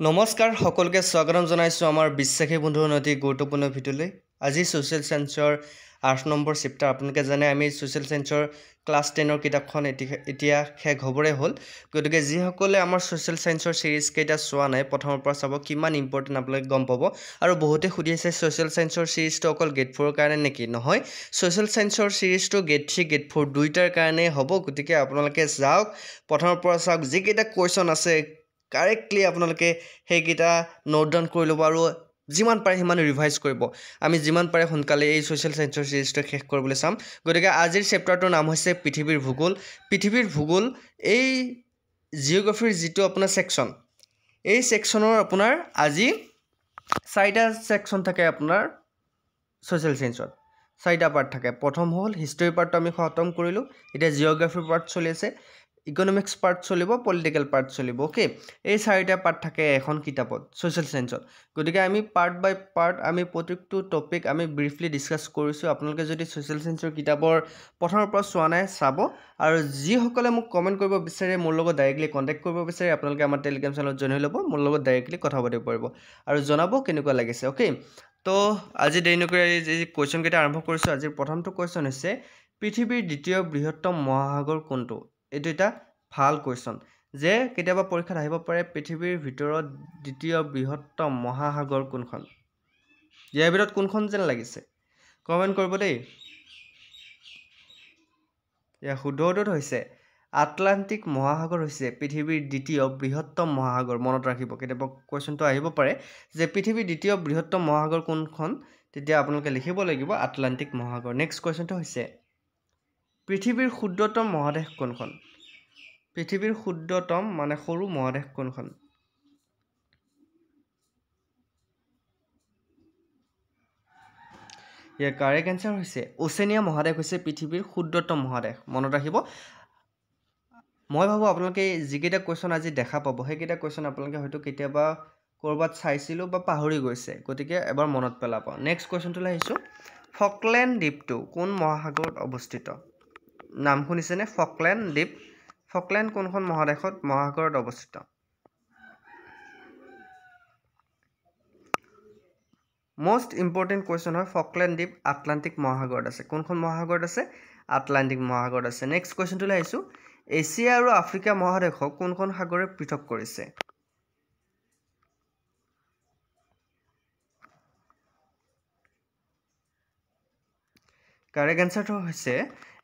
নমস্কাৰ সকলোকে স্বাগতম জনাইছোঁ আমাৰ বিশ্বাসী বন্ধুৰ অতি গুৰুত্বপূৰ্ণ ভিডিঅ'লৈ। আজি ছ'চিয়েল চায়েন্সৰ 8 নম্বৰ চেপ্টাৰ। আপোনালোকে জানে আমি ছ'চিয়েল চায়েন্সৰ ক্লাছ 10ৰ কিতাপখন এতিয়া শেষ হ'বৰে হ'ল। গতিকে যিসকলে আমাৰ ছ'চিয়েল চায়েন্সৰ ছিৰিজকেইটা চোৱা নাই প্ৰথমৰ পৰা চাব, কিমান ইম্পৰ্টেণ্ট আপোনালোকে গম পাব। আৰু বহুতে সুধি আছে ছ'চিয়েল চায়েন্সৰ ছিৰিজটো অকল গেট 4ৰ কাৰণে নেকি? নহয়, ছ'চিয়েল চায়েন্সৰ ছিৰিজটো গেট 3 গেট 4 দুইটাৰ কাৰণেই হ'ব। গতিকে আপোনালোকে যাওক, প্ৰথমৰ পৰা চাওক, যিকেইটা কুৱেশ্যন আছে কাৰেক্টলি আপোনালোকে সেইকেইটা নোট ডাউন কৰি ল'ব আৰু যিমান পাৰে সিমান ৰিভাইজ কৰিব। আমি যিমান পাৰে সোনকালে এই ছ'চিয়েল চায়েন্সৰ ছিৰিজটো শেষ কৰিবলৈ চাম। গতিকে আজিৰ চেপ্টাৰটোৰ নাম হৈছে পৃথিৱীৰ ভূগোল। পৃথিৱীৰ ভূগোল এই জিঅ'গ্ৰাফীৰ যিটো আপোনাৰ ছেকশ্যন, এই ছেকশ্যনৰ আপোনাৰ আজি 4টা ছেকশ্যন থাকে আপোনাৰ ছ'চিয়েল চায়েন্সত। 4টা পাৰ্ট থাকে। প্ৰথম হ'ল হিষ্টৰী পাৰ্টটো আমি খতম কৰিলোঁ, এতিয়া জিঅ'গ্ৰাফীৰ পাৰ্ট চলি আছে, ইকনমিক্স পাৰ্ট চলিব, পলিটিকেল পাৰ্ট চলিব। অ'কে, এই 4টা পাৰ্ট থাকে এখন কিতাপত ছ'চিয়েল চায়েন্সত। গতিকে আমি পাৰ্ট বাই পাৰ্ট আমি প্ৰত্যেকটো টপিক আমি ব্ৰিফলি ডিছকাছ কৰিছোঁ। আপোনালোকে যদি ছ'চিয়েল চায়েন্সৰ কিতাপৰ প্ৰথমৰ পৰা চোৱা নাই চাব, আৰু যিসকলে মোক কমেণ্ট কৰিব বিচাৰে, মোৰ লগত ডাইৰেক্টলি কণ্টেক্ট কৰিব বিচাৰে, আপোনালোকে আমাৰ টেলিগ্ৰাম চেনেলত জইন হৈ ল'ব, মোৰ লগত ডাইৰেক্টলি কথা পাতিব পাৰিব আৰু জনাব কেনেকুৱা লাগিছে। অ'কে, তো আজি দেৰি নকৰি এই কুৱেশ্যনকেইটা আৰম্ভ কৰিছোঁ। আজিৰ প্ৰথমটো কুৱেশ্যন হৈছে পৃথিৱীৰ দ্বিতীয় বৃহত্তম মহাসাগৰ কোনটো? এইটো এটা ভাল কুৱেশ্যন যে কেতিয়াবা পৰীক্ষাত আহিব পাৰে, পৃথিৱীৰ ভিতৰত দ্বিতীয় বৃহত্তম মহাসাগৰ কোনখন? ইয়াৰ ভিতৰত কোনখন যেন লাগিছে কমেণ্ট কৰিব দেই। ইয়াৰ শুদ্ধ উত্তৰটো হৈছে আটলাণ্টিক মহাসাগৰ হৈছে পৃথিৱীৰ দ্বিতীয় বৃহত্তম মহাসাগৰ। মনত ৰাখিব, কেতিয়াবা কুৱেশ্যনটো আহিব পাৰে যে পৃথিৱীৰ দ্বিতীয় বৃহত্তম মহাসাগৰ কোনখন, তেতিয়া আপোনালোকে লিখিব লাগিব আটলাণ্টিক মহাসাগৰ। নেক্সট কুৱেশ্যনটো হৈছে পৃথিৱীৰ ক্ষুদ্ৰতম মহাদেশ কোনখন? পৃথিৱীৰ ক্ষুদ্ৰতম মানে সৰু মহাদেশ কোনখন? ইয়াৰ কাৰেক্ট এনচাৰ হৈছে ওচেনিয়া মহাদেশ হৈছে পৃথিৱীৰ ক্ষুদ্ৰতম মহাদেশ। মনত ৰাখিব। মই ভাবোঁ আপোনালোকে যিকেইটা কুৱেশ্যন আজি দেখা পাব, সেইকেইটা কুৱেশ্যন আপোনালোকে হয়তো কেতিয়াবা ক'ৰবাত চাইছিলোঁ বা পাহৰি গৈছে, গতিকে এবাৰ মনত পেলাব। নেক্সট কুৱেশ্যনটোলৈ আহিছোঁ, ফকলেণ্ড দ্বীপটো কোন মহাসাগৰত অৱস্থিত? নাম শুনিছেনে? ফকলেণ্ড দ্বীপ। ফকলেণ্ড কোনখন মহাসাগৰত অৱস্থিত? মষ্ট ইম্পৰ্টেণ্ট কুৱেশ্যন হয়, ফকলেণ্ড দ্বীপ আটলাণ্টিক মহাসাগৰত আছে। কোনখন মহাসাগৰত আছে? আটলাণ্টিক মহাসাগৰত আছে। নেক্সট কুৱেশ্যনটোলৈ আহিছোঁ, এছিয়া আৰু আফ্ৰিকা মহাদেশক কোনখন সাগৰে পৃথক কৰিছে? কাৰেক্ট এনচাৰটো হৈছে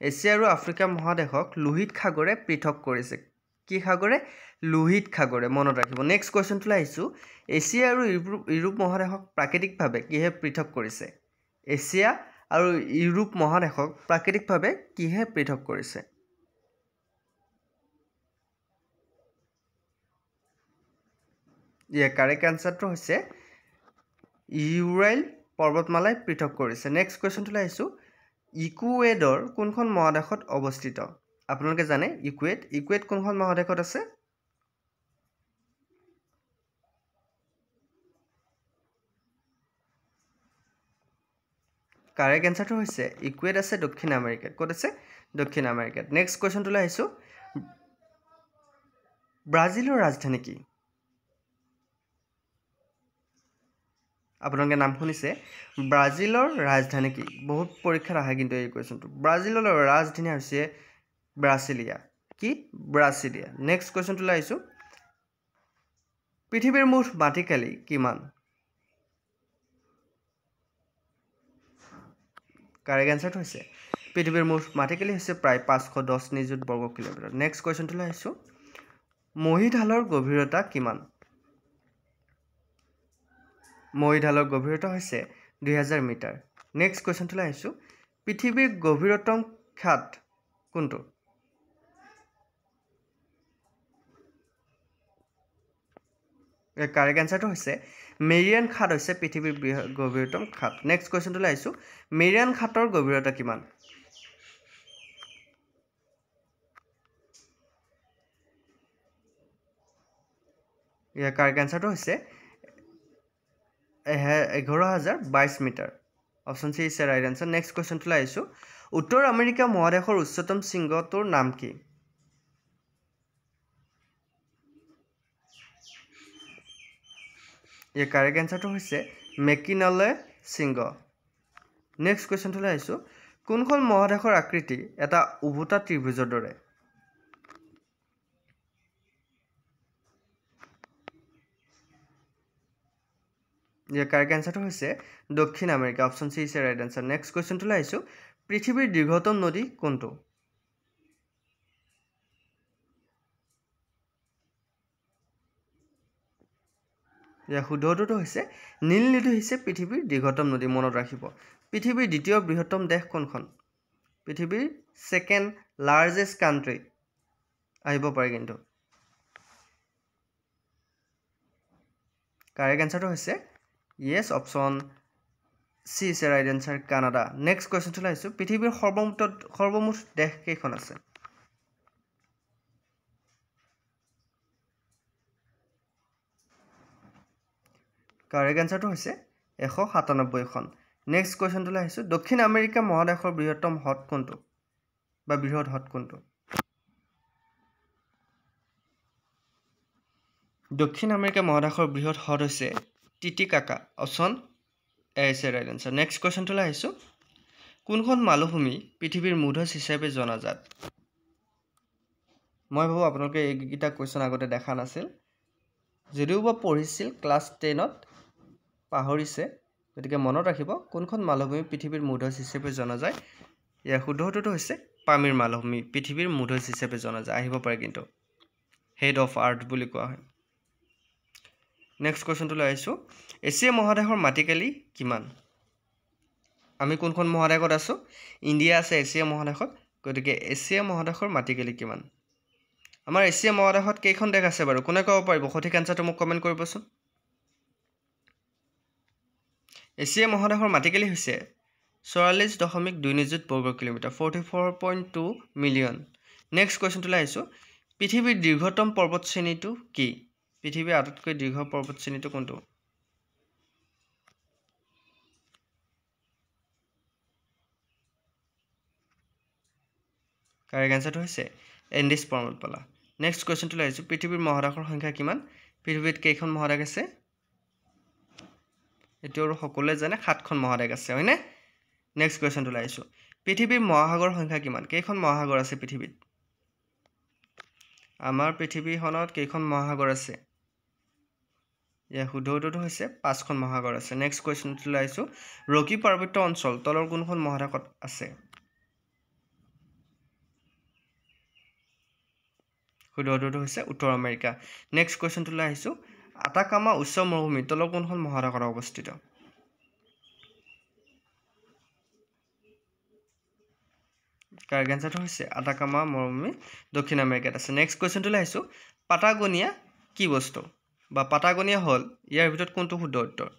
এছিয়া আৰু আফ্ৰিকা মহাদেশক লোহিত সাগৰে পৃথক কৰিছে। কি সাগৰে? লোহিত সাগৰে। মনত ৰাখিব। নেক্সট কুৱেশ্যনটোলৈ আহিছোঁ, এছিয়া আৰু ইউৰোপ মহাদেশক প্ৰাকৃতিকভাৱে কিহে পৃথক কৰিছে? এছিয়া আৰু ইউৰোপ মহাদেশক প্ৰাকৃতিকভাৱে কিহে পৃথক কৰিছে? ইয়াৰ কাৰেক্ট এনচাৰটো হৈছে ইউৰাইল পৰ্বতমালাই পৃথক কৰিছে। নেক্সট কুৱেশ্যনটোলৈ আহিছোঁ, ইকুৱেডৰ কোনখন মহাদেশত অৱস্থিত? আপোনালোকে জানে ইকুৱেড কোনখন মহাদেশত আছে? কাৰেক্ট এনচাৰটো হৈছে ইকুৱেড আছে দক্ষিণ আমেৰিকাত। ক'ত আছে? দক্ষিণ আমেৰিকাত। নেক্সট কুৱেশ্যনটোলৈ আহিছোঁ, ব্ৰাজিলৰ ৰাজধানী কি? আপোনালোকে নাম শুনিছে, ব্ৰাজিলৰ ৰাজধানী কি? বহুত পৰীক্ষাত আহে কিন্তু এই কুৱেশ্যনটো। ব্ৰাজিলৰ ৰাজধানী হৈছে ব্ৰাছিলিয়া। কি? ব্ৰাছিলিয়া। নেক্সট কুৱেশ্যনটোলৈ আহিছোঁ, পৃথিৱীৰ মুঠ মাটিকালি কিমান? কাৰেক্ট এনচাৰটো হৈছে পৃথিৱীৰ মুঠ মাটিকালি হৈছে প্ৰায় 510 নিযুত বৰ্গ কিলোমিটাৰ। নেক্সট কুৱেশ্যনটোলৈ আহিছোঁ, মহীঢালৰ গভীৰতা কিমান? মহীঢালৰ গভীৰতা হৈছে 2000 মিটাৰ। নেক্সট কুৱেশ্যনটোলৈ আহিছোঁ, পৃথিৱীৰ গভীৰতম খাদ কোনটো? কাৰেক্ট এনচাৰটো হৈছে মেৰিয়ান খাদ হৈছে পৃথিৱীৰ গভীৰতম খাদ। নেক্সট কুৱেশ্যনটোলৈ আহিছোঁ, মেৰিয়ান খাদৰ গভীৰতা কিমান? ইয়াৰ কাৰেক্ট এনচাৰটো হৈছে 11,022 মিটাৰ। Option C is right answer. Next কুৱেশ্যনটোলৈ আহিছোঁ, উত্তৰ আমেৰিকা মহাদেশৰ উচ্চতম শৃংগটোৰ নাম কি? ইয়াৰ কাৰেক্ট এনসাৰটো হৈছে মেকিনলে সিংহ নেক্সট কোৱেশ্চনটোলৈ আহিছো কোনখন মহাদেশৰ আকৃতি এটা উভুতা ত্ৰিভুজৰ দৰে ইয়াৰ কাৰেক্ট এনসাৰটো হৈছে দক্ষিণ America option C is right answer next কোৱেশ্চনটোলৈ আহিছো পৃথিৱীৰ দীৰ্ঘতম নদী কোনটো ইয়াৰ শুদ্ধটো হৈছে নীল নদী হৈছে পৃথিৱীৰ দীৰ্ঘতম নদী মনত ৰাখিব পৃথিৱীৰ দ্বিতীয় বৃহত্তম দেশ কোনখন পৃথিৱীৰ সেকেন্ড লাৰ্জেষ্ট কান্ট্ৰি আহিব পাৰে কিন্তু কাৰেক্ট এনসাৰটো হৈছে yes option C is the right answer Canada next question to লাইছো পৃথিৱীৰ সৰ্বমুঠ দেশ কেইখন আছে কাৰেক্ট এনসাৰটো হৈছে 197 খন নেক্সট কোৱেশ্চন to লাইছো দক্ষিণ আমেৰিকা মহাদেশৰ বৃহত্তম হ্ৰদ কোনটো বা বৃহৎ হ্ৰদ কোনটো দক্ষিণ আমেৰিকা মহাদেশৰ বৃহৎ হ্ৰদ হৈছে Titicaca option A is the right answer next কোৱেশ্চনটো আহিছো কোনখন মালভূমি পৃথিৱীৰ মূধচ হিচাপে জনাজাত মই ভাবো আপোনালোকে এইকেইটা কোৱেশ্চন আগতে দেখা নাছিল যদিও বা পঢ়িছিল ক্লাস 10 ত পাহৰিছে গতিকে মনত ৰাখিব কোনখন মালভূমি পৃথিৱীৰ মূধচ হিচাপে জনাজাত ইয়াৰ শুদ্ধটো হৈছে পামিৰ মালভূমি পৃথিৱীৰ মূধচ হিচাপে জনাজাত আহিব পাৰে কিন্তু হেড অফ আৰ্থ বুলি কোৱা হয় নেক্সট কোৱেশ্চনটো লাইছো এছিয়া মহাদেশৰ মাটিকালি কিমান আমি কোনখন মহাদেশত আছো ইন্ডিয়া আছে এছিয়া মহাদেশত গতিকে এছিয়া মহাদেশৰ মাটিকালি কিমান আমাৰ এছিয়া মহাদেশত কেইখন দেশ আছে বাৰু কোনে ক'ব পাৰিব সঠিক আনসাৰটো মোক কমেন্ট কৰিবচোন এছিয়া মহাদেশৰ মাটিকালি হৈছে 44.2 নিযুত বৰ্গ কিলোমিটাৰ 44.2 মিলিয়ন নেক্সট কোৱেশ্চনটো লাইছো পৃথিৱীৰ দীৰ্ঘতম পৰ্বত শ্ৰেণীটো কি পৃথিৱীৰ আটাইতকৈ দীৰ্ঘ পৰ্বত শ্ৰেণীটো কোনটো কাৰেক্ট আনসাৰটো হৈছে এন্ডিছ পৰ্বতমালা নেক্সট কোৱেশ্চনটো লাইছো পৃথিৱীৰ মহাদেশৰ সংখ্যা কিমান পৃথিৱীত কেইখন মহাদেশ আছে এতিয়াও সকলোৱে জানে 7খন মহাদেশ আছে হয়নে নেক্সট কোৱেশ্চনটো লাইছো পৃথিৱীৰ মহাসাগৰৰ সংখ্যা কিমান কেইখন মহাসাগৰ আছে পৃথিৱীত আমাৰ পৃথিৱীখনত কেইখন মহাসাগৰ আছে ইয়াৰ শুদ্ধটো হৈছে 5খন মহাসাগৰ আছে নেক্সট কোৱেশ্চনটো লাইছো ৰকি পাৰ্বত্য অঞ্চল তলৰ কোনখন মহাদেশত আছে শুদ্ধটো হৈছে উত্তৰ আমেৰিকা নেক্সট কোৱেশ্চনটো লাইছো আটাকামা উচ্চ মৰুভূমি তলৰ কোনখন মহাদেশত অৱস্থিত কাৰেক্ট আনসাৰটো হৈছে আটাকামা মৰুভূমি দক্ষিণ আমেৰিকাত আছে নেক্সট কোৱেশ্চনটো লাইছো পাটাগোনিয়া কি বস্তু বা পাটাগোনিয়া হল ইয়াৰ ভিতৰত কোনটো শুদ্ধ উত্তৰ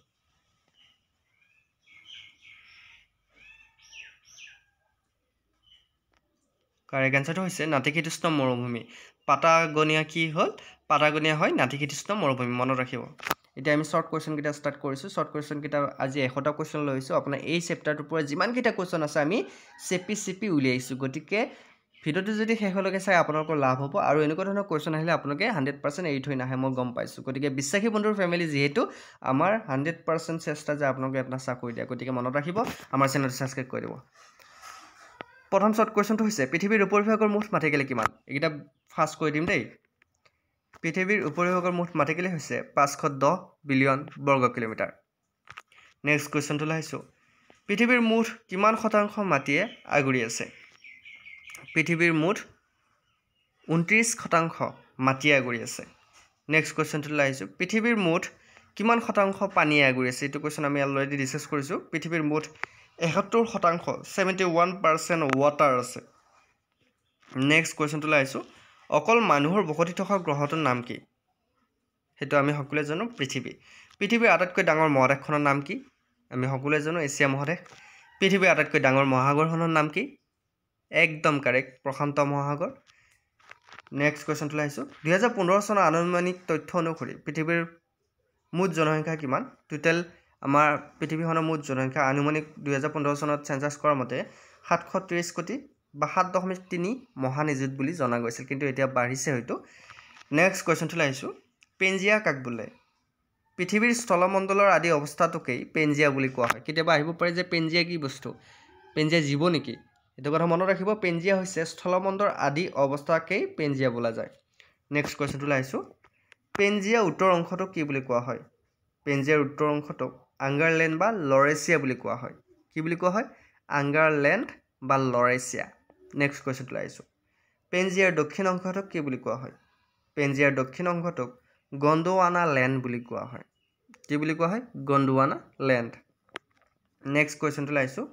কাৰেক্ট আনসাৰটো হৈছে নাতিশীতোষ্ণ মৰুভূমি পাটাগোনিয়া কি হল পাটাগোনিয়া হয় নাতিশীতোষ্ণ মৰুভূমি মনত ৰাখিব এতিয়া আমি শৰ্ট কোৱেশ্চন কিটা স্টাৰ্ট কৰিছো শৰ্ট কোৱেশ্চন কিটা আজি 100টা কোৱেশ্চন লৈছো আপোনাৰ এই চেপ্টাৰটোৰ পৰা যিমান কিটা কোৱেশ্চন আছে আমি চেপি উলিয়াইছো গতিকে ভিডিওটো যদি শেষলৈকে চাই আপোনালোকৰ লাভ হ'ব আৰু এনেকুৱা ধৰণৰ কোৱেশ্চন আহিলে আপোনালোকে 100% এৰি থৈ নাহে মই গম পাইছো গতিকে বিশ্বাসী বন্ধুৰ ফ্যামিলি যেহেতু আমাৰ 100% চেষ্টা যে আপোনালোকে এটা চাকৰি দিয়া গতিকে মনত ৰাখিব আমাৰ চেনেলটো সাবস্ক্ৰাইব কৰি দিব প্ৰথম শৰ্ট কোৱেশ্চনটো হৈছে পৃথিৱীৰ উপৰিভাগৰ মুঠ মাটিকালি কিমান এইটা ফাষ্ট কৈ দিম দেই পৃথিৱীৰ উপৰিভাগৰ মুঠ মাটিকালি হৈছে 510 বিলিয়ন বৰ্গ কিলোমিটাৰ নেক্সট কোৱেশ্চনটো লাইছো পৃথিৱীৰ মুঠ কিমান শতাংশ মাটিয়ে আগুৰি আছে পৃথিৱীৰ মুঠ 29% মাটিয়ে আগুৰি আছে নেক্সট কোৱেশ্চনটো লাইছো পৃথিৱীৰ মুঠ কিমান শতাংশ পানীয়ে আগুৰি আছে এইটো কোৱেশ্চন আমি অলৰেডি ডিসকাস কৰিছো পৃথিৱীৰ মুঠ 71% 71% ওয়াটাৰ আছে নেক্সট কোৱেশ্চনটো লাইছো অকল মানুহৰ বসতি থকা গ্ৰহটোৰ নাম কি হেতু আমি সকলোৱে জানো পৃথিৱীৰ আটাইতকৈ ডাঙৰ মহাদেশখনৰ নাম কি আমি সকলোৱে জানো এছিয়া মহাদেশ পৃথিৱীৰ আটাইতকৈ ডাঙৰ মহাসাগৰখনৰ নাম কি একদম কাৰেক্ট প্ৰশান্ত মহাসাগৰ নেক্সট কোৱেশ্চনটো লাইছো 2015 চনৰ আনুমানিক তথ্য অনুসৰি পৃথিৱীৰ মুঠ জনসংখ্যা কিমান টোটাল আমাৰ পৃথিৱীখনৰ মুঠ জনসংখ্যা আনুমানিক 2015 চনত সেন্সাস কৰা মতে 730 কোটি বা 7.3 মহানিযুত বুলি জনা গৈছিল কিন্তু এতিয়া বাঢ়িছে হয়তো নেক্সট কোৱেশ্চনটো লাইছো পেঞ্জিয়া কাক বোলে পৃথিৱীৰ স্থলমণ্ডলৰ আদি অৱস্থাটোকেই পেনজিয়া বুলি কোৱা হয়। কেতিয়াবা আহিব পাৰে যে পেনজিয়া কি বস্তু, পেনজিয়া জীৱ নেকি? এইটো কথা মনত ৰাখিব। পেনজিয়া হৈছে স্থলমণ্ডলৰ আদি অৱস্থাকেই পেনজিয়া বোলা যায়। নেক্সট কুৱেশ্যনটোলৈ আহিছোঁ। পেনজিয়া উত্তৰ অংশটোক কি বুলি কোৱা হয়? পেনজিয়াৰ উত্তৰ অংশটোক আংগাৰলেণ্ড বা লৰেচিয়া বুলি কোৱা হয়। কি বুলি কোৱা হয়? আংগাৰলেণ্ড বা লৰেচিয়া। নেক্সট কুৱেশ্যনটোলৈ আহিছোঁ। পেনজিয়াৰ দক্ষিণ অংশটোক কি বুলি কোৱা হয়? পেনজিয়াৰ দক্ষিণ অংশটোক গণ্ডৱানা লেণ্ড বুলি কোৱা হয়। কি বুলি কোৱা হয়? গণ্ডৱানা লেণ্ড। নেক্সট কুৱেশ্যনটোলৈ আহিছোঁ।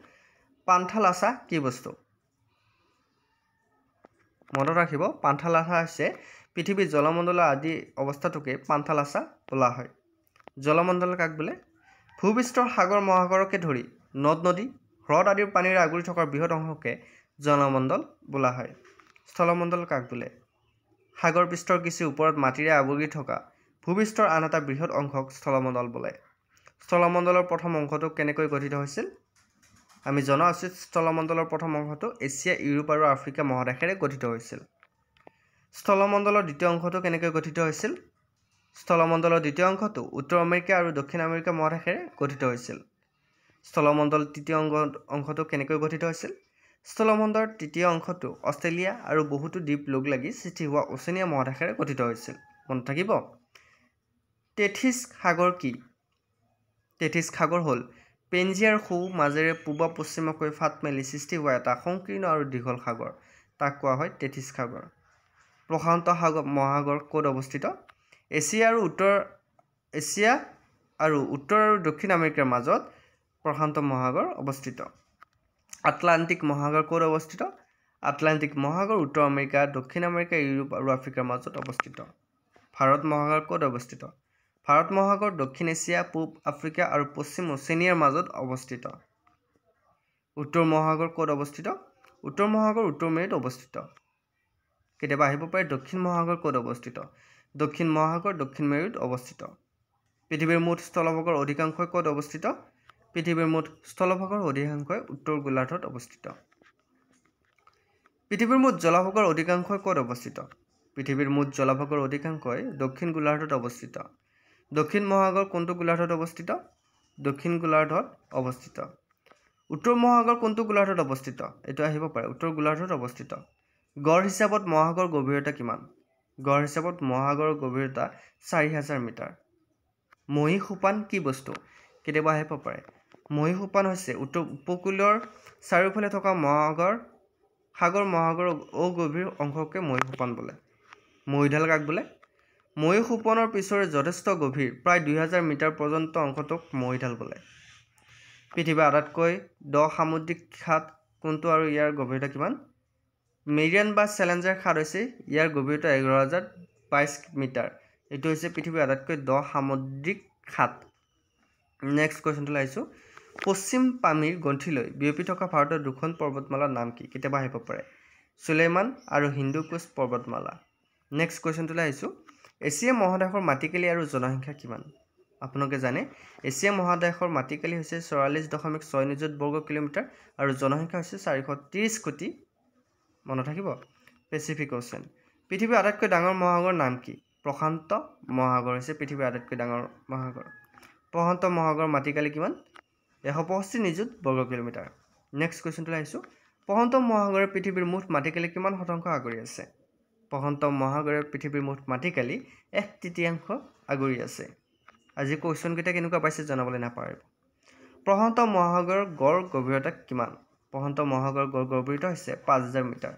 পান্থালাছা কি বস্তু? মনত ৰাখিব, পান্থালাছা হৈছে পৃথিৱীৰ জলমণ্ডলৰ আদি অৱস্থাটোকে পান্থালাছা বোলা হয়। জলমণ্ডল কাক বোলে? ভূপৃষ্ঠৰ সাগৰ মহাসাগৰকে ধৰি নদ নদী হ্ৰদ আদিৰ পানীৰে আগুৰি থকা বৃহৎ অংশকে জলমণ্ডল বোলা হয়। স্থলমণ্ডল কাক বোলে? সাগৰ পৃষ্ঠৰ কিছু ওপৰত মাটিৰে আৱৰি থকা ভূপৃষ্ঠৰ আন এটা বৃহৎ অংশক স্থলমণ্ডল বোলে। স্থলমণ্ডলৰ প্ৰথম অংশটো কেনেকৈ গঠিত হৈছিল? আমি জনা উচিত স্থলমণ্ডলৰ প্ৰথম অংশটো এছিয়া, ইউৰোপ আৰু আফ্ৰিকা মহাদেশেৰে গঠিত হৈছিল। স্থলমণ্ডলৰ দ্বিতীয় অংশটো কেনেকৈ গঠিত হৈছিল? স্থলমণ্ডলৰ দ্বিতীয় অংশটো উত্তৰ আমেৰিকা আৰু দক্ষিণ আমেৰিকা মহাদেশেৰে গঠিত হৈছিল। স্থলমণ্ডলৰ তৃতীয় অংশটো কেনেকৈ গঠিত হৈছিল? স্থলমণ্ডলৰ তৃতীয় অংশটো অষ্ট্ৰেলিয়া আৰু বহুতো দ্বীপ লগ লাগি সৃষ্টি হোৱা ওচনীয়া মহাদেশেৰে গঠিত হৈছিল। মনত থাকিব। তেথিছ সাগৰ কি? তেথিছ সাগৰ হ'ল পেনজিয়াৰ সোঁ মাজেৰে পূব পশ্চিমকৈ ফাট মেলি সৃষ্টি হোৱা এটা সংকীৰ্ণ আৰু দীঘল সাগৰ। তাক কোৱা হয় তেথিছ সাগৰ। প্ৰশান্ত মহাসাগৰ ক'ত অৱস্থিত? এছিয়া আৰু উত্তৰ আৰু দক্ষিণ আমেৰিকাৰ মাজত প্ৰশান্ত মহাসাগৰ অৱস্থিত। আটলাণ্টিক মহাসাগৰ ক'ত অৱস্থিত? আটলাণ্টিক মহাসাগৰ উত্তৰ আমেৰিকা, দক্ষিণ আমেৰিকা, ইউৰোপ আৰু আফ্ৰিকাৰ মাজত অৱস্থিত। ভাৰত মহাসাগৰ ক'ত অৱস্থিত? ভাৰত মহাসাগৰ দক্ষিণ এছিয়া, পূব আফ্ৰিকা আৰু পশ্চিম ওচেনিয়াৰ মাজত অৱস্থিত। উত্তৰ মহাসাগৰ ক'ত অৱস্থিত? উত্তৰ মহাসাগৰ উত্তৰ মেৰুত অৱস্থিত। কেতিয়াবা আহিব পাৰে দক্ষিণ মহাসাগৰ ক'ত অৱস্থিত? দক্ষিণ মহাসাগৰ দক্ষিণ মেৰুত অৱস্থিত। পৃথিৱীৰ মুঠ স্থলভাগৰ অধিকাংশই ক'ত অৱস্থিত? পৃথিৱীৰ মুঠ স্থলভাগৰ অধিকাংশই উত্তৰ গোলাৰ্ধত অৱস্থিত। পৃথিৱীৰ মুঠ জলভাগৰ অধিকাংশই ক'ত অৱস্থিত? পৃথিৱীৰ মুঠ জলভাগৰ অধিকাংশই দক্ষিণ গোলাৰ্ধত অৱস্থিত। দক্ষিণ মহাসাগৰ কোনটো গোলাৰ্ধত অৱস্থিত? দক্ষিণ গোলাৰ্ধত অৱস্থিত। উত্তৰ মহাসাগৰ কোনটো গোলাৰ্ধত অৱস্থিত? এইটো আহিব পাৰে উত্তৰ গোলাৰ্ধত অৱস্থিত। গড় হিচাপত মহাসাগৰ গভীৰতা কিমান? গড় হিচাপত মহাসাগৰৰ গভীৰতা 4000 মিটাৰ। মহীসোপান কি বস্তু? কেতিয়াবা আহিব পাৰে। মহীসোপান হৈছে উপকূলৰ চাৰিওফালে থকা সাগৰ মহাসাগৰৰ অগভীৰ অংশকে মহীসোপান বোলে। মহীঢাল কাক বোলে? মহীসোপানৰ পিছৰে যথেষ্ট গভীৰ প্ৰায় 2000 মিটাৰ পৰ্যন্ত অংশটোক মহীঢাল বোলে। পৃথিৱীৰ আটাইতকৈ দ সামুদ্ৰিক খাদ কোনটো আৰু ইয়াৰ গভীৰতা কিমান? মেৰিয়ান বা চেলেঞ্জাৰ খাদ হৈছে ইয়াৰ গভীৰতা 11022 মিটাৰ। এইটো হৈছে পৃথিৱীৰ আটাইতকৈ দ সামুদ্ৰিক খাদ। নেক্সট কুৱেশ্যনটোলৈ আহিছোঁ। পশ্চিম পামিৰ গ্ৰন্থিলৈ বিয়পি থকা ভাৰতৰ দুখন পৰ্বতমালাৰ নাম কি? কেতিয়াবা আহিব পাৰে। চুলেমান আৰু হিন্দুকুছ পৰ্বতমালা। নেক্সট কুৱেশ্যনটোলৈ আহিছোঁ। এছিয়া মহাদেশৰ মাটিকালি আৰু জনসংখ্যা কিমান? আপোনালোকে জানে এছিয়া মহাদেশৰ মাটিকালি হৈছে 44.6 নিযুত বৰ্গ কিলোমিটাৰ আৰু জনসংখ্যা হৈছে 430 কোটি। মনত থাকিব। Pacific ocean. পৃথিৱীৰ আটাইতকৈ ডাঙৰ মহাসাগৰৰ নাম কি? প্ৰশান্ত মহাসাগৰ হৈছে পৃথিৱীৰ আটাইতকৈ ডাঙৰ মহাসাগৰ। প্ৰশান্ত মহাসাগৰৰ মাটিকালি কিমান? 165 নিযুত বৰ্গ কিলোমিটাৰ। নেক্সট কুৱেশ্যনটোলৈ আহিছোঁ। প্ৰশান্ত মহাসাগৰে পৃথিৱীৰ মুঠ মাটিকালি কিমান শতাংশ আগুৰি আছে? প্ৰশান্ত মহাসাগৰে পৃথিৱীৰ মুঠ মাটিকালি 1/3 আগুৰি আছে। আজি কুৱেশ্যনকেইটা কেনেকুৱা পাইছে জনাবলৈ নাপাহৰিব। প্ৰশান্ত মহাসাগৰৰ গড় গভীৰতা কিমান? প্ৰশান্ত মহাসাগৰৰ গড় গভীৰতা হৈছে 5000 মিটাৰ।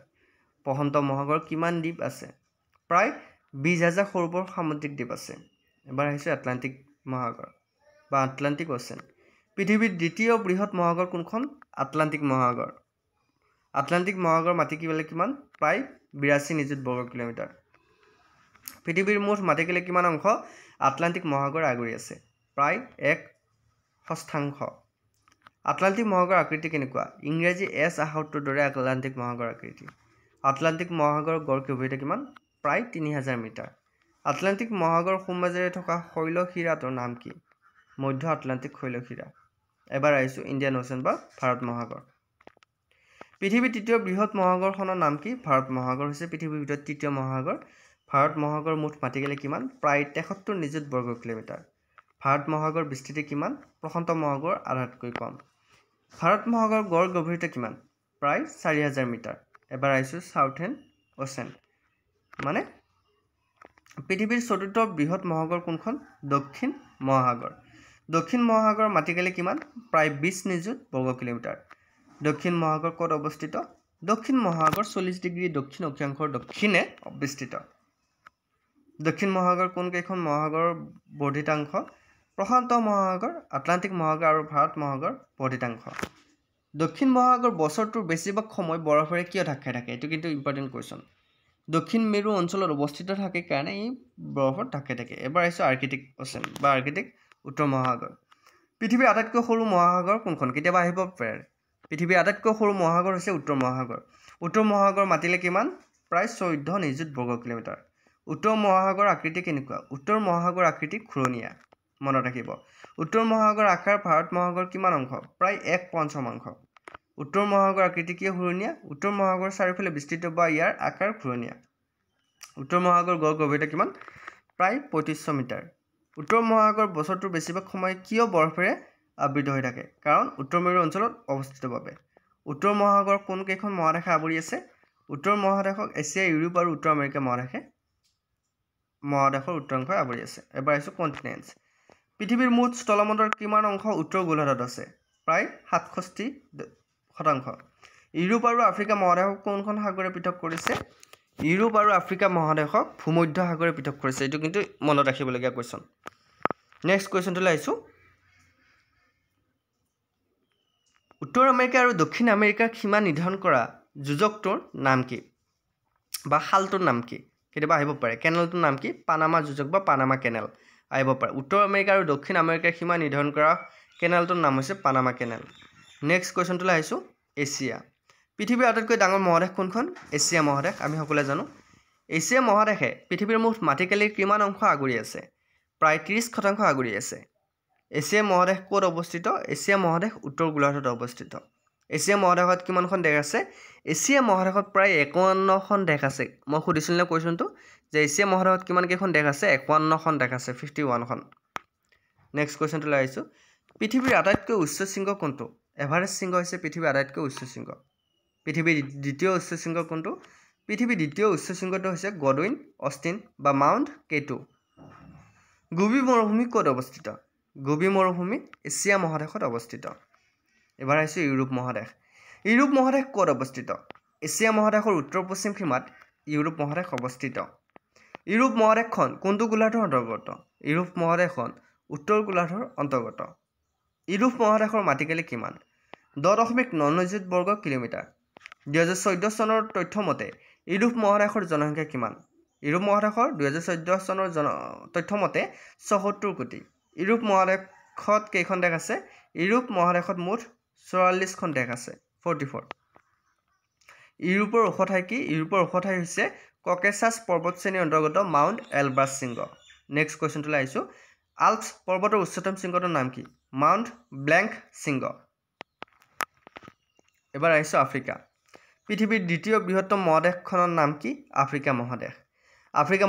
প্ৰশান্ত মহাসাগৰৰ কিমান দ্বীপ আছে? প্ৰায় 20,000 সৰু বৰ সামুদ্ৰিক দ্বীপ আছে। এবাৰ আহিছোঁ আটলাণ্টিক মহাসাগৰ বা আটলাণ্টিক অ'চেন। পৃথিৱীৰ দ্বিতীয় বৃহৎ মহাসাগৰ কোনখন? আটলাণ্টিক মহাসাগৰ। আটলাণ্টিক মহাসাগৰৰ মাটিকালি কিমান? প্ৰায় 82 নিযুত বৰ্গ কিলোমিটাৰ। পৃথিৱীৰ মুঠ মাটিকালি কিমান অংশ আটলাণ্টিক মহাসাগৰে আগুৰি আছে? প্ৰায় 1/6। আটলাণ্টিক মহাসাগৰৰ আকৃতি কেনেকুৱা? ইংৰাজী এছ আখৰটোৰ দৰে আটলাণ্টিক মহাসাগৰৰ আকৃতি। আটলাণ্টিক মহাসাগৰৰ গড় গভীৰতা কিমান? প্ৰায় 3000 মিটাৰ। আটলাণ্টিক মহাসাগৰৰ সোঁমাজেৰে থকা শৈলশিৰাটোৰ নাম কি? মধ্য আটলাণ্টিক শৈলশিৰা। এবাৰ আহিছোঁ ইণ্ডিয়ান অ'চেন বা ভাৰত মহাসাগৰ। পৃথিৱীৰ তৃতীয় বৃহৎ মহাসাগৰখনৰ নাম কি? ভাৰত মহাসাগৰ হৈছে পৃথিৱীৰ ভিতৰত তৃতীয় মহাসাগৰ। ভাৰত মহাসাগৰৰ মুঠ মাটিকালি কিমান? প্ৰায় 73 নিযুত বৰ্গ কিলোমিটাৰ। ভাৰত মহাসাগৰ বিস্তৃতি কিমান প্ৰশান্ত মহাসাগৰ আধাতকৈ কম ভাৰত মহাসাগৰ গড় গভীৰতা কিমান প্ৰায় 4000 মিটাৰ এবাৰ আইছো সাউথাৰ্ণ ওচেন মানে পৃথিৱীৰ চতুৰ্থ বৃহৎ মহাসাগৰ কোনখন দক্ষিণ মহাসাগৰ মাটিকালি কিমান প্ৰায় 20 নিযুত বৰ্গ কিলোমিটাৰ দক্ষিণ মহাসাগৰ ক'ত অৱস্থিত দক্ষিণ মহাসাগৰ 40 ডিগ্ৰী দক্ষিণ অক্ষাংশৰ দক্ষিণে অৱস্থিত দক্ষিণ মহাসাগৰ কোন কেইখন মহাসাগৰৰ বৰ্ধিতাংশ প্ৰশান্ত মহাসাগৰ আটলান্টিক মহাসাগৰ আৰু ভাৰত মহাসাগৰ বৰ্ধিতাংশ দক্ষিণ মহাসাগৰ বছৰটোৰ বেছিভাগ সময় বৰফেৰে কিয় ঢাক খাই থাকে এটো কিন্তু ইম্পৰ্টেন্ট কোৱেশ্চন দক্ষিণ মেৰু অঞ্চলত অৱস্থিত থাকে কাৰণে এই বৰফত ঢাক খাই থাকে এবাৰ আইছো আৰ্কটিক ওচেন বা আৰ্কটিক উত্তৰ মহাসাগৰ পৃথিৱীৰ আটাইতকৈ সৰু মহাসাগৰ কোনখন কেতিয়াবা আহিব পাৰে পৃথিৱীৰ আটাইতকৈ সৰু মহাসাগৰ হৈছে উত্তৰ মহাসাগৰ মাটিলে কিমান প্ৰায় 14 নিযুত বৰ্গ কিলোমিটাৰ উত্তৰ মহাসাগৰ আকৃতি কেনেকুৱা উত্তৰ মহাসাগৰ আকৃতি ঘূৰণীয়া মনত ৰাখিব উত্তৰ মহাসাগৰ আকাৰ ভাৰত মহাসাগৰ কিমান অংশ প্ৰায় 1/5 অংশ উত্তৰ মহাসাগৰ আকৃতি কিয় ঘূৰণীয়া উত্তৰ মহাসাগৰ চাৰিওফালে বিস্তৃত বা ইয়াৰ আকাৰ ঘূৰণীয়া উত্তৰ মহাসাগৰ গড় গভীৰতা কিমান প্ৰায় 3500 মিটাৰ উত্তৰ মহাসাগৰ বছৰটোৰ বেছিভাগ সময় কিয় বৰফেৰে আবৃত হৈ থাকে কাৰণ উত্তৰ মেৰু অঞ্চলত অৱস্থিত বাবে উত্তৰ মহাসাগৰ কোন কেইখন মহাদেশে আৱৰি আছে উত্তৰ মহাদেশক এছিয়া ইউৰোপ আৰু উত্তৰ আমেৰিকা মহাদেশৰ উত্তৰাংশ আৱৰি আছে এবাৰ আইছো কন্টিনেন্টছ পৃথিৱীৰ মুঠ স্থলমণ্ডলৰ কিমান অংশ উত্তৰ গোলাৰ্ধত আছে প্ৰায় 67% ইউৰোপ আৰু আফ্ৰিকা মহাদেশক কোনখন সাগৰে পৃথক কৰিছে ইউৰোপ আৰু আফ্ৰিকা মহাদেশক ভূমধ্য সাগৰে পৃথক কৰিছে এটো কিন্তু মনত ৰাখিবলগীয়া কোৱেশ্চন নেক্সট কোৱেশ্চনটো লাইছো উত্তৰ আমেৰিকা আৰু দক্ষিণ আমেৰিকাৰ সীমা নিৰ্ধাৰণ কৰা যোজকটোৰ নাম কি বা খালটোৰ নাম কি কেতিয়াবা আহিব পাৰে কেনেলটোৰ নাম কি পানামা যোজক বা পানামা কেনেল আহিব পাৰে উত্তৰ আমেৰিকা আৰু দক্ষিণ আমেৰিকাৰ সীমা নিৰ্ধাৰণ কৰা কেনেলটোৰ নাম হৈছে পানামা কেনেল নেক্সট কোৱেশ্চনটো লাইছো এছিয়া পৃথিৱীৰ আটাইতকৈ ডাঙৰ মহাদেশ কোনখন এছিয়া মহাদেশ আমি সকলোৱে জানো এছিয়া মহাদেশে পৃথিৱীৰ মুঠ মাটিকালিৰ কিমান অংশ আগুৰি আছে প্ৰায় 30% আগুৰি আছে এছিয়া মহাদেশ ক'ত অৱস্থিত এছিয়া মহাদেশ উত্তৰ গোলাৰ্ধত অৱস্থিত এছিয়া মহাদেশত কিমানখন দেশ আছে এছিয়া মহাদেশত প্ৰায় 51খন দেশ আছে মই খুদিছিল না কোৱেশ্চনটো যে এছিয়া মহাদেশত কিমান কেইখন দেশ আছে 51খন দেশ আছে 51খন নেক্সট কোৱেশ্চনটো লাইছো পৃথিৱীৰ আটাইতকৈ উচ্চ শৃংগ কোনটো এভাৰেষ্ট শৃংগ হৈছে পৃথিৱীৰ আটাইতকৈ উচ্চ শৃংগ পৃথিৱীৰ দ্বিতীয় উচ্চ শৃংগ কোনটো পৃথিৱীৰ দ্বিতীয় উচ্চ শৃংগটো হৈছে গডউইন অষ্টিন বা মাউণ্ট কেটু গোবি মৰুভূমি ক'ত অৱস্থিত গোবি মৰুভূমি এছিয়া মহাদেশত অৱস্থিত এবাৰ আইছো ইউৰোপ মহাদেশ ক'ত অৱস্থিত এছিয়া মহাদেশৰ উত্তৰ পশ্চিম সীমাত ইউৰোপ মহাদেশ অৱস্থিত ইউৰোপ মহাদেশখন কোনটো গোলাৰ্ধৰ অন্তৰ্গত ইউৰোপ মহাদেশখন উত্তৰ গোলাৰ্ধৰ অন্তৰ্গত ইউৰোপ মহাদেশৰ মাটিকালি কিমান 10.9 নিযুত বৰ্গ কিলোমিটাৰ 2014 চনৰ তথ্য মতে ইউৰোপ মহাদেশৰ জনসংখ্যা কিমান ইউৰোপ মহাদেশৰ 2014 চনৰ তথ্য মতে 74 কোটি ইউৰোপ মহাদেশত কেইখন দেশ আছে ইউৰোপ মহাদেশত মুঠ 44খন দেশ আছে 44 ইউৰোপৰ ওখ ঠাই কি ইউৰোপৰ ওখ ঠাই হৈছে ককেছাছ পৰ্বতশ্ৰেণীৰ অন্তৰ্গত মাউণ্ট এলব্ৰাছ শৃংগ নেক্সট কোৱেশ্চনটো লাইছো আল্পছ পৰ্বতৰ উচ্চতম শৃংগটোৰ নাম কি মাউণ্ট ব্লেংক শৃংগ এবাৰ আইছো আফ্ৰিকা পৃথিৱীৰ দ্বিতীয় বৃহত্তম মহাদেশখনৰ নাম কি আফ্ৰিকা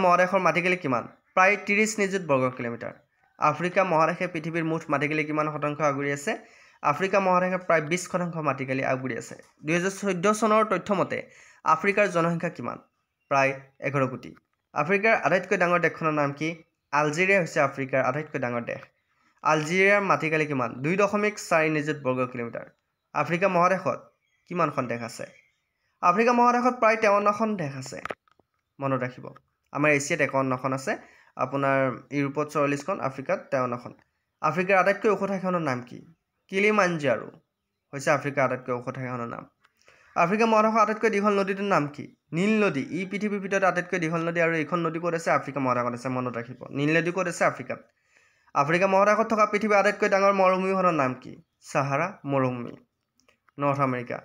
মহাদেশৰ মাটিকালি কিমান প্ৰায় 30 নিযুত বৰ্গ কিলোমিটাৰ আফ্ৰিকা মহাদেশে পৃথিৱীৰ মুঠ মাটিকালি কিমান শতাংশ আগুৰি আছে আফ্ৰিকা মহাদেশে প্ৰায় 20% মাটিকালি আগুৰি আছে 2014 চনৰ তথ্য মতে আফ্ৰিকাৰ জনসংখ্যা কিমান প্ৰায় 11 কোটি আফ্ৰিকাৰ আটাইতকৈ ডাঙৰ দেশখনৰ নাম কি আলজেৰিয়া হৈছে আফ্ৰিকাৰ আটাইতকৈ ডাঙৰ দেশ আলজেৰিয়াৰ মাটিকালি কিমান 2.4 নিযুত বৰ্গ কিলোমিটাৰ আফ্ৰিকা মহাদেশত কিমানখন দেশ আছে আফ্ৰিকা মহাদেশত প্ৰায় 53খন দেশ আছে মনত ৰাখিব আমাৰ এছিয়াত 51খন আছে আপোনাৰ ইউৰোপত 44খন আফ্ৰিকাত 53খন আফ্ৰিকাৰ আটাইতকৈ ওখ ঠাইখনৰ নাম কি কিলিমাঞ্জাৰো হৈছে আফ্ৰিকাৰ আটাইতকৈ ওখ ঠাইখনৰ নাম আফ্ৰিকা মহাদেশৰ আটাইতকৈ দীঘল নদীটোৰ নাম কি নীল নদী ই পৃথিৱীৰ ভিতৰত আটাইতকৈ দীঘল নদী আৰু এইখন নদী ক'ত আছে আফ্ৰিকা মহাদেশত আছে মনত ৰাখিব নীল নদী ক'ত আছে আফ্ৰিকাত আফ্ৰিকা মহাদেশত থকা পৃথিৱীৰ আটাইতকৈ ডাঙৰ মৰুভূমিখনৰ নাম কি সাহাৰা মৰুভূমি নৰ্থ আমেৰিকা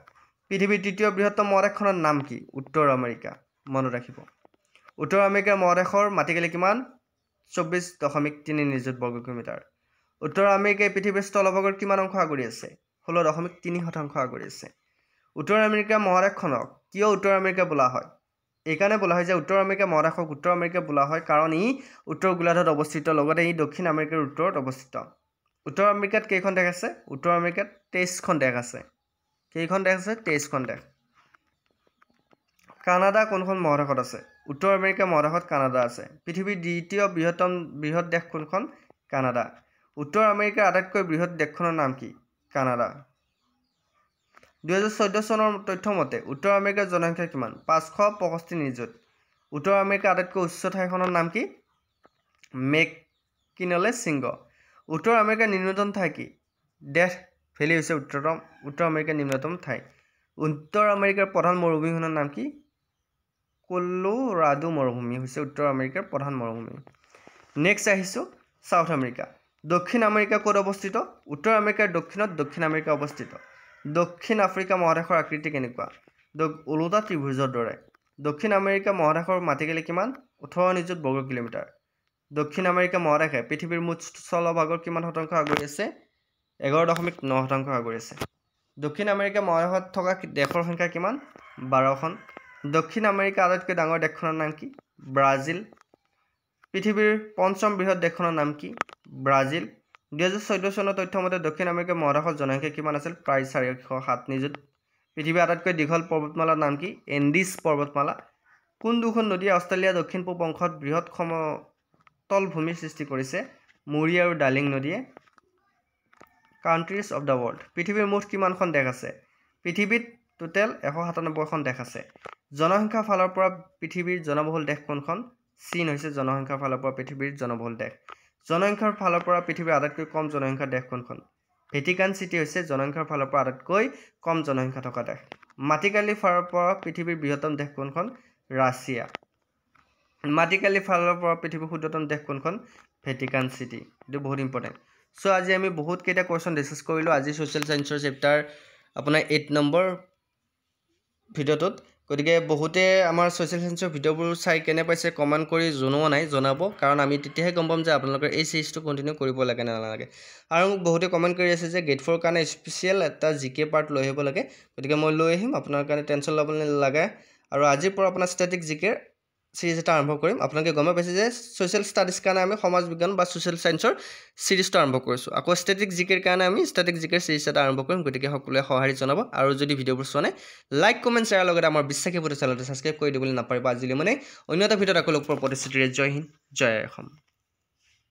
পৃথিৱীৰ তৃতীয় বৃহত্তম মহাদেশখনৰ নাম কি উত্তৰ আমেৰিকা মনত ৰাখিব উত্তৰ আমেৰিকাৰ মহাদেশৰ মাটিকালি কিমান 24.3 নিযুত বৰ্গ কিলোমিটাৰ উত্তৰ আমেৰিকাই পৃথিৱীৰ স্থলভাগৰ কিমান অংশ আগুৰি আছে 16.3% আগুৰি আছে উত্তৰ আমেৰিকা মহাদেশখনক কিয় উত্তৰ আমেৰিকা বোলা হয় এইকাৰণে বোলা হয় যে উত্তৰ আমেৰিকা মহাদেশক উত্তৰ আমেৰিকা বোলা হয় কাৰণ ই উত্তৰ গোলাৰ্ধত অৱস্থিত লগতে ই দক্ষিণ আমেৰিকাৰ উত্তৰত অৱস্থিত উত্তৰ আমেৰিকাত কেইখন দেশ আছে উত্তৰ আমেৰিকাত 23খন দেশ আছে কেইখন দেশ আছে 23খন দেশ কানাডা কোনখন মহাদেশত আছে উত্তৰ আমেৰিকা মহাদেশত কানাডা আছে পৃথিৱীৰ দ্বিতীয় বৃহৎ দেশ কোনখন কানাডা উত্তৰ আমেৰিকাৰ আটাইতকৈ বৃহৎ দেশখনৰ নাম কি কানাডা 2014 চনৰ তথ্য মতে উত্তৰ আমেৰিকাৰ জনসংখ্যা কিমান 565 নিযুত উত্তৰ আমেৰিকাৰ আটাইতকৈ উচ্চ ঠাইখনৰ নাম কি মেককিনলে শৃংগ উত্তৰ আমেৰিকাৰ নিম্নতম ঠাই কি ডেথ ভেলী হৈছে উত্তৰ আমেৰিকাৰ নিম্নতম ঠাই উত্তৰ আমেৰিকাৰ প্ৰধান মৰুভূমিখনৰ নাম কি কলোৰাডো মৰুভূমি হৈছে উত্তৰ আমেৰিকাৰ প্ৰধান মৰুভূমি নেক্সট আহিছো সাউথ আমেৰিকা দক্ষিণ আমেৰিকা ক'ত অৱস্থিত উত্তৰ আমেৰিকাৰ দক্ষিণত দক্ষিণ আমেৰিকা অৱস্থিত দক্ষিণ আফ্ৰিকা মহাদেশৰ আকৃতি কেনেকুৱা ওলোটা ত্ৰিভুজৰ দৰে দক্ষিণ আমেৰিকা মহাদেশৰ মাটিকালি কিমান 18 নিযুত বৰ্গ কিলোমিটাৰ দক্ষিণ আমেৰিকা মহাদেশে পৃথিৱীৰ মুঠ স্থলভাগৰ কিমান শতাংশ আগুৰি আছে 11.9% আগুৰি আছে দক্ষিণ আমেৰিকা মহাদেশত থকা দেশৰ সংখ্যা কিমান 12খন দক্ষিণ আমেৰিকা আটাইতকৈ ডাঙৰ দেশখনৰ নাম কি ব্ৰাজিল পৃথিৱীৰ পঞ্চম বৃহৎ দেশখনৰ নাম কি ব্ৰাজিল 2014 চনৰ তথ্য মতে দক্ষিণ আমেৰিকা মহাদেশৰ জনসংখ্যা কিমান আছিল প্ৰায় 407 নিযুত পৃথিৱীৰ আটাইতকৈ দীঘল পৰ্বতমালাৰ নাম কি এন্ডিছ পৰ্বতমালা কোন দুখন নদীয়ে অষ্ট্ৰেলিয়া দক্ষিণ পূব অংশত বৃহৎ সমতল ভূমিৰ সৃষ্টি কৰিছে মুৰি আৰু ডাৰ্লিং নদীয়ে কান্ট্ৰিজ অফ দা ৱৰ্ল্ড পৃথিৱীৰ মুঠ কিমানখন দেশ আছে পৃথিৱীত টোটেল 197খন দেশ আছে জনসংখ্যাৰ ফালৰ পৰা পৃথিৱীৰ জনবহুল দেশ কোনখন চীন হৈছে জনসংখ্যাৰ ফালৰ পৰা পৃথিৱীৰ জনবহুল দেশ জনসংখ্যাৰ ফালৰ পৰা পৃথিৱীৰ আটাইতকৈ কম জনসংখ্যাৰ দেশ কোনখন ভেটিকান সিটি হৈছে জনসংখ্যাৰ ফালৰ পৰা আটাইতকৈ কম জনসংখ্যা থকা দেশ মাটিকালিৰ ফালৰ পৰা পৃথিৱীৰ বৃহত্তম দেশ কোনখন ৰাছিয়া মাটিকালিৰ ফালৰ পৰা পৃথিৱীৰ ক্ষুদ্ৰতম দেশ কোনখন ভেটিকান সিটি এটো বহুত ইম্পৰ্টেন্ট সো আজি আমি বহুত কেইটা কোৱেশ্চন ডিসকাস কৰিলো আজি সোশ্যাল সায়েন্সৰ চেপ্টাৰ আপোনাৰ 8 নম্বৰ ভিডিওটোত গতিকে বহুতে আমাৰ সোশ্যাল সায়েন্সৰ ভিডিওবোৰ চাই কেনে পাইছে কমেন্ট কৰি জনোৱা নাই জনাব কাৰণ আমি তেতিয়াহে গম পাম যে আপোনালোকৰ এই সিৰিজটো কন্টিনিউ কৰিব লাগে না নালাগে আৰু মোক বহুতে কমেন্ট কৰি আছে যে গেট 4 কাৰণে স্পেশাল এটা জিকে পাৰ্ট লৈ আহিব লাগে গতিকে মই লৈ আহিম আপোনাৰ কাৰণে টেনচন ল'ব নালাগে আৰু আজিৰ পৰা আপোনাৰ ষ্টেটিক জিকে সিৰিজ এটা আৰম্ভ কৰিম আপোনালোকে গম পাইছে যে সোশ্যাল ষ্টাডিজ কাৰণে আমি সমাজ বিজ্ঞান বা সোশ্যাল সায়েন্সৰ সিৰিজটো আৰম্ভ কৰিছো আকৌ ষ্টেটিক জিকেৰ কাৰণে আমি ষ্টেটিক জিকেৰ সিৰিজ এটা আৰম্ভ কৰিম গতিকে সকলোৱে সহাৰি জনাব আৰু যদি ভিডিওবোৰ চোৱা নাই লাইক কমেন্ট শ্বেয়াৰ লগতে আমাৰ বিশ্বাসী ফটো চেনেলটো সাবস্ক্ৰাইব কৰি দিবলৈ নাপাৰিব আজিলৈ মানে অন্য এটা ভিডিওত আকৌ লগ পোৱাৰ প্ৰতিশ্ৰুতিৰে জয় হিন্দ জয় অসম